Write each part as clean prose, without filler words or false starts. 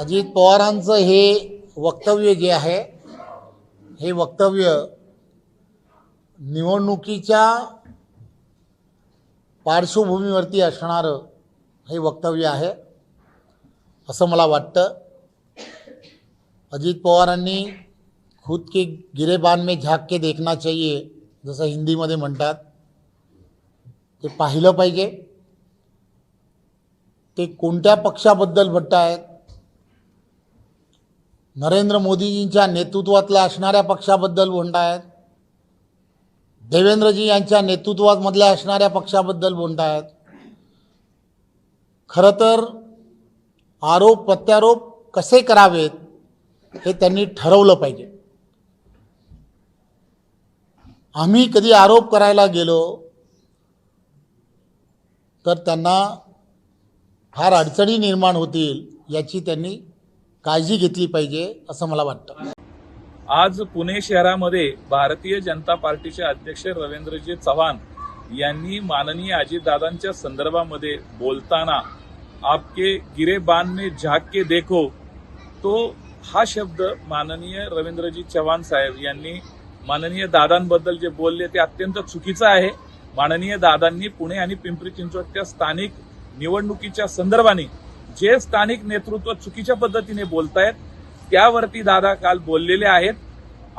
अजित पवारांचं हे वक्तव्य जे आहे हे वक्तव्य निवडणुकीच्या पार्श्वभूमीवरती असणारं हे वक्तव्य आहे असं मला वाटतं। अजित पवारांनी खुद के गिरेबान में झाँक के देखना चाहिए जसं हिंदीमध्ये म्हणतात ते पाहिलं पाहिजे। ते कोणत्या पक्षाबद्दल म्हणतायत? नरेंद्र मोदीजींच्या नेतृत्वातल्या असणाऱ्या पक्षाबद्दल म्हणतायत, देवेंद्रजी यांच्या नेतृत्वामधल्या असणाऱ्या पक्षाबद्दल म्हणतायत। खरं तर आरोप प्रत्यारोप कसे करावेत हे त्यांनी ठरवलं पाहिजे। आम्ही कधी आरोप करायला गेलो तर त्यांना फार अडचणी निर्माण होतील याची त्यांनी काळजी घेतली पाहिजे असं मला वाटतं। आज पुणे शहरामध्ये भारतीय जनता पार्टीचे अध्यक्ष रवींद्रजी चव्हाण यांनी माननीय अजितदादांच्या संदर्भामध्ये बोलताना आपके गिरेबान में झाँक के देखो, तो हा शब्द माननीय रवींद्रजी चव्हाण साहेब यांनी माननीय दादांबद्दल जे बोलले ते अत्यंत चुकीचं आहे। माननीय दादांनी पुणे आणि पिंपरी चिंचवडच्या स्थानिक निवडणुकीच्या संदर्भाने जे स्थानिक नेतृत्व चुकीच्या पद्धतीने बोलतायत त्यावरती दादा काल बोललेले आहेत।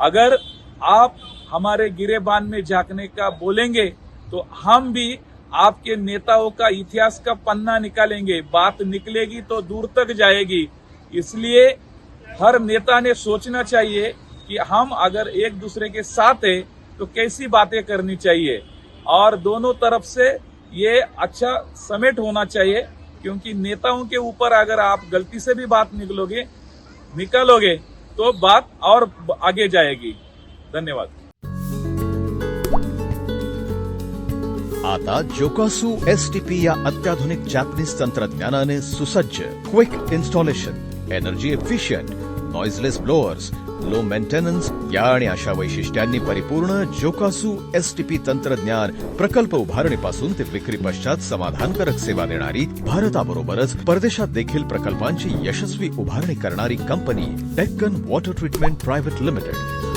अगर आप हमारे गिरेबान में झांकने का बोलेंगे तो हम भी आपके नेताओं का इतिहास का पन्ना निकालेंगे, बात निकलेगी तो दूर तक जाएगी। इसलिए हर नेता ने सोचना चाहिए कि हम अगर एक दूसरे के साथ है तो कैसी बातें करनी चाहिए और दोनों तरफ से ये अच्छा समेट होना चाहिए, क्योंकि नेताओं के ऊपर अगर आप गलती से भी बात निकालोगे तो बात और आगे जाएगी। धन्यवाद। आता जोकासू एसटीपी या अत्याधुनिक जॅपनीज तंत्रज्ञानाने सुसज्ज quick installation, energy efficient, noiseless blowers, low maintenance या आणि अशा वैशिष्ट्यांनी परिपूर्ण जोकासू एसटीपी तंत्रज्ञान प्रकल्प उभारणीपासून ते विक्री पश्चात समाधानकारक सेवा देणारी भारताबरोबरच परदेशात देखील प्रकल्पांची यशस्वी उभारणी करणारी company Deccan water treatment private limited.